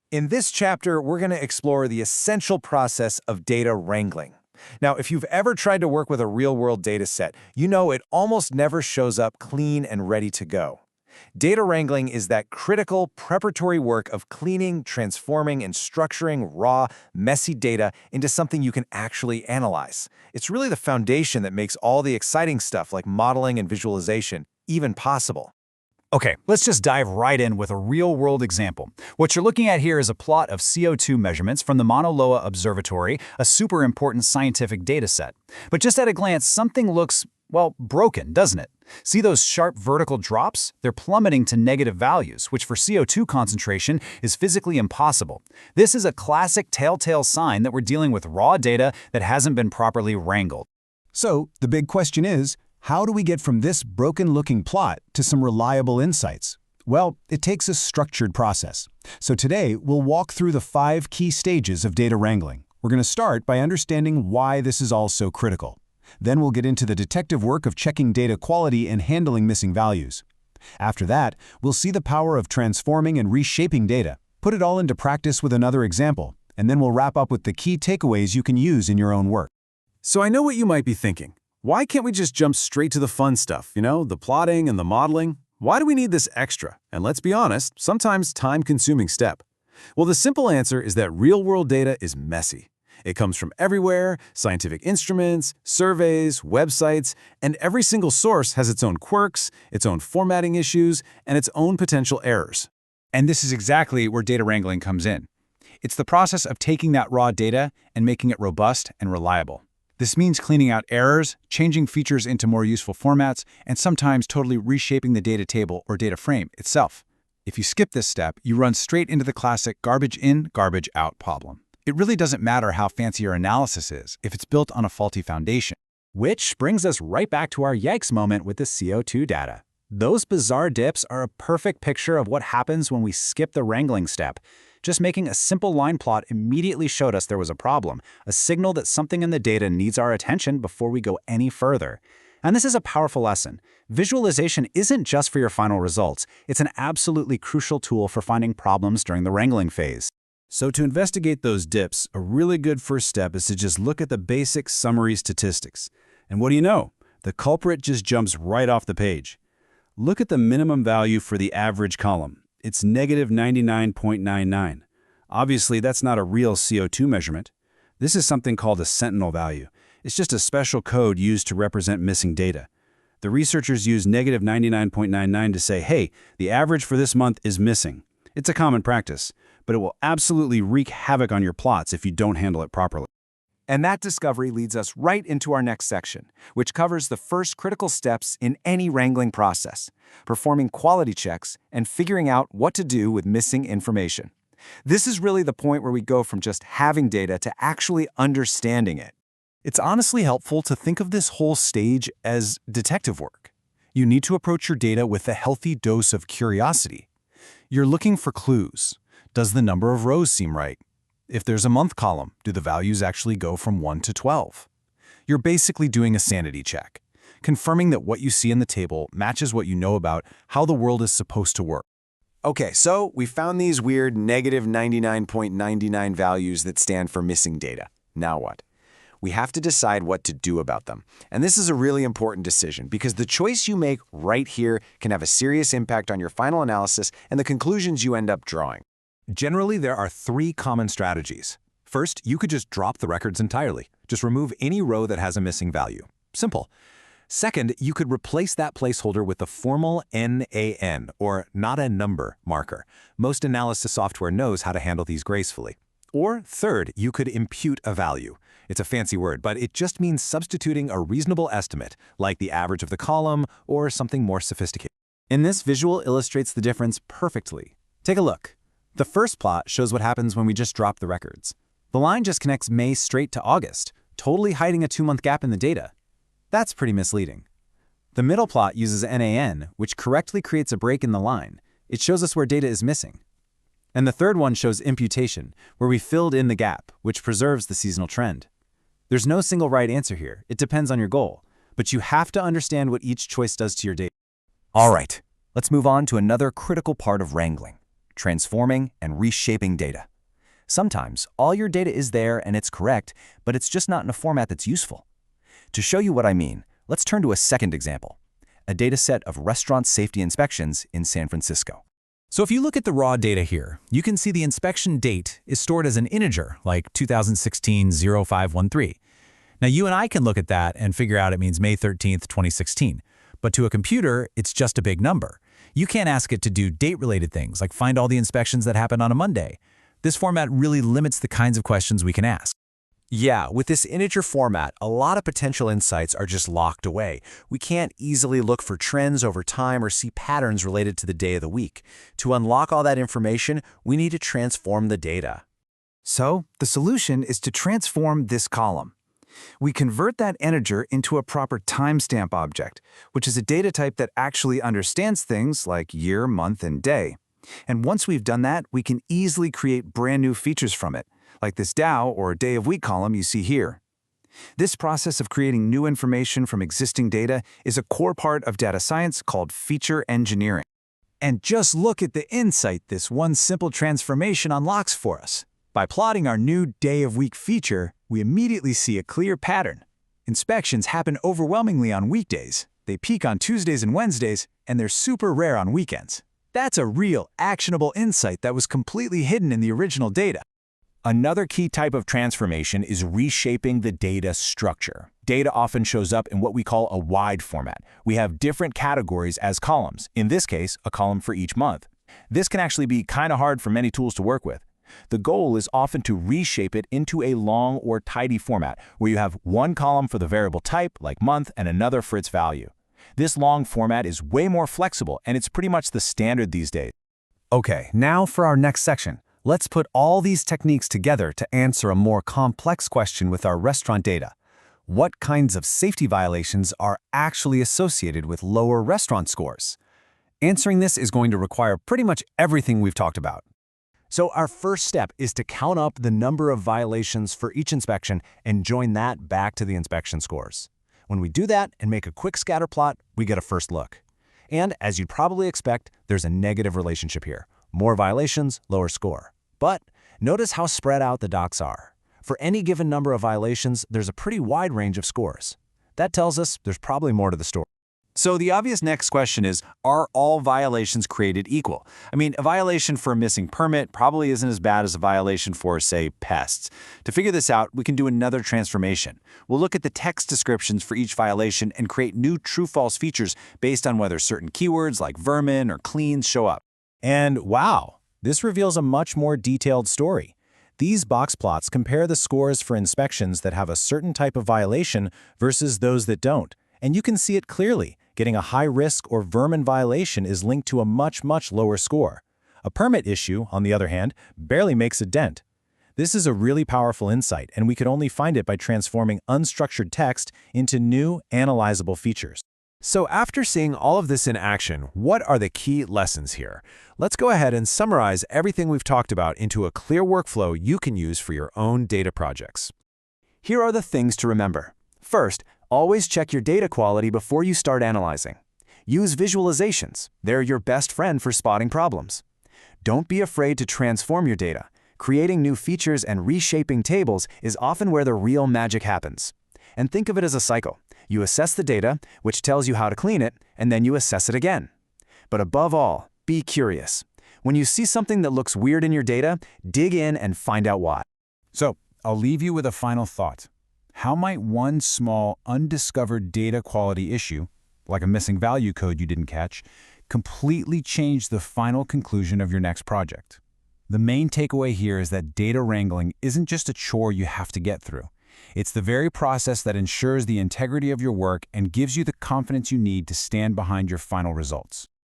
In this chapter, we're going to explore the essential process of data wrangling. Now, if you've ever tried to work with a real-world data set, you know it almost never shows up clean and ready to go. Data wrangling is that critical preparatory work of cleaning, transforming, and structuring raw, messy data into something you can actually analyze. It's really the foundation that makes all the exciting stuff like modeling and visualization even possible. Okay, let's just dive right in with a real-world example. What you're looking at here is a plot of CO2 measurements from the Mauna Loa Observatory, a super important scientific data set. But just at a glance, something looks, well, broken, doesn't it? See those sharp vertical drops? They're plummeting to negative values, which for CO2 concentration is physically impossible. This is a classic telltale sign that we're dealing with raw data that hasn't been properly wrangled. So, the big question is, how do we get from this broken-looking plot to some reliable insights? Well, it takes a structured process. So today, we'll walk through the 5 key stages of data wrangling. We're going to start by understanding why this is all so critical. Then we'll get into the detective work of checking data quality and handling missing values. After that, we'll see the power of transforming and reshaping data, put it all into practice with another example, and then we'll wrap up with the key takeaways you can use in your own work. So I know what you might be thinking. Why can't we just jump straight to the fun stuff, the plotting and the modeling? Why do we need this extra, and let's be honest, sometimes time-consuming step? Well, the simple answer is that real-world data is messy. It comes from everywhere, scientific instruments, surveys, websites, and every single source has its own quirks, its own formatting issues, and its own potential errors. And this is exactly where data wrangling comes in. It's the process of taking that raw data and making it robust and reliable. This means cleaning out errors, changing features into more useful formats, and sometimes totally reshaping the data table or data frame itself. If you skip this step, you run straight into the classic garbage in, garbage out problem. It really doesn't matter how fancy your analysis is if it's built on a faulty foundation. Which brings us right back to our yikes moment with the CO2 data. Those bizarre dips are a perfect picture of what happens when we skip the wrangling step. Just making a simple line plot immediately showed us there was a problem, a signal that something in the data needs our attention before we go any further. And this is a powerful lesson. Visualization isn't just for your final results. It's an absolutely crucial tool for finding problems during the wrangling phase. So to investigate those dips, a really good first step is to just look at the basic summary statistics. And what do you know? The culprit just jumps right off the page. Look at the minimum value for the average column. It's negative 99.99. Obviously, that's not a real CO2 measurement. This is something called a sentinel value. It's just a special code used to represent missing data. The researchers use negative 99.99 to say, hey, the average for this month is missing. It's a common practice, but it will absolutely wreak havoc on your plots if you don't handle it properly. And that discovery leads us right into our next section, which covers the first critical steps in any wrangling process, performing quality checks and figuring out what to do with missing information. This is really the point where we go from just having data to actually understanding it. It's honestly helpful to think of this whole stage as detective work. You need to approach your data with a healthy dose of curiosity. You're looking for clues. Does the number of rows seem right? If there's a month column, do the values actually go from 1 to 12? You're basically doing a sanity check, confirming that what you see in the table matches what you know about how the world is supposed to work. Okay, so we found these weird negative 99.99 values that stand for missing data. Now what? We have to decide what to do about them. And this is a really important decision because the choice you make right here can have a serious impact on your final analysis and the conclusions you end up drawing. Generally, there are 3 common strategies. First, you could just drop the records entirely. Just remove any row that has a missing value. Simple. Second, you could replace that placeholder with the formal NaN, or not a number, marker. Most analysis software knows how to handle these gracefully. Or third, you could impute a value. It's a fancy word, but it just means substituting a reasonable estimate, like the average of the column or something more sophisticated. And this visual illustrates the difference perfectly. Take a look. The first plot shows what happens when we just drop the records. The line just connects May straight to August, totally hiding a 2-month gap in the data. That's pretty misleading. The middle plot uses NaN, which correctly creates a break in the line. It shows us where data is missing. And the third one shows imputation, where we filled in the gap, which preserves the seasonal trend. There's no single right answer here. It depends on your goal, but you have to understand what each choice does to your data. All right, let's move on to another critical part of wrangling. transforming and reshaping data. Sometimes, all your data is there and it's correct, but it's just not in a format that's useful. To show you what I mean, let's turn to a second example, a data set of restaurant safety inspections in San Francisco. So if you look at the raw data here, you can see the inspection date is stored as an integer, like 2016-0513. Now, you and I can look at that and figure out it means May 13th, 2016. But to a computer, it's just a big number. You can't ask it to do date-related things, like find all the inspections that happened on a Monday. This format really limits the kinds of questions we can ask. Yeah, with this integer format, a lot of potential insights are just locked away. We can't easily look for trends over time or see patterns related to the day of the week. To unlock all that information, we need to transform the data. So, the solution is to transform this column. We convert that integer into a proper timestamp object, which is a data type that actually understands things like year, month, and day. And once we've done that, we can easily create brand new features from it, like this Dow or day of week column you see here. This process of creating new information from existing data is a core part of data science called feature engineering. And just look at the insight this one simple transformation unlocks for us. By plotting our new day of week feature, we immediately see a clear pattern. Inspections happen overwhelmingly on weekdays. They peak on Tuesdays and Wednesdays, and they're super rare on weekends. That's a real, actionable insight that was completely hidden in the original data. Another key type of transformation is reshaping the data structure. Data often shows up in what we call a wide format. We have different categories as columns, in this case, a column for each month. This can actually be kind of hard for many tools to work with. The goal is often to reshape it into a long or tidy format, where you have one column for the variable type, like month, and another for its value. This long format is way more flexible, and it's pretty much the standard these days. Okay, now for our next section. Let's put all these techniques together to answer a more complex question with our restaurant data. What kinds of safety violations are actually associated with lower restaurant scores? Answering this is going to require pretty much everything we've talked about. So our first step is to count up the number of violations for each inspection and join that back to the inspection scores. When we do that and make a quick scatter plot, we get a first look. And as you'd probably expect, there's a negative relationship here. More violations, lower score. But notice how spread out the dots are. For any given number of violations, there's a pretty wide range of scores. That tells us there's probably more to the story. So the obvious next question is, are all violations created equal? I mean, a violation for a missing permit probably isn't as bad as a violation for, say, pests. To figure this out, we can do another transformation. We'll look at the text descriptions for each violation and create new true-false features based on whether certain keywords like vermin or cleans show up. And wow! This reveals a much more detailed story. These box plots compare the scores for inspections that have a certain type of violation versus those that don't. And you can see it clearly. Getting a high-risk or vermin violation is linked to a much, much lower score. A permit issue, on the other hand, barely makes a dent. This is a really powerful insight, and we could only find it by transforming unstructured text into new, analyzable features. So after seeing all of this in action, what are the key lessons here? Let's go ahead and summarize everything we've talked about into a clear workflow you can use for your own data projects. Here are the things to remember. First, always check your data quality before you start analyzing. Use visualizations. They're your best friend for spotting problems. Don't be afraid to transform your data. Creating new features and reshaping tables is often where the real magic happens. And think of it as a cycle. You assess the data, which tells you how to clean it, and then you assess it again. But above all, be curious. When you see something that looks weird in your data, dig in and find out why. So, I'll leave you with a final thought. How might one small, undiscovered data quality issue, like a missing value code you didn't catch, completely change the final conclusion of your next project? The main takeaway here is that data wrangling isn't just a chore you have to get through. It's the very process that ensures the integrity of your work and gives you the confidence you need to stand behind your final results.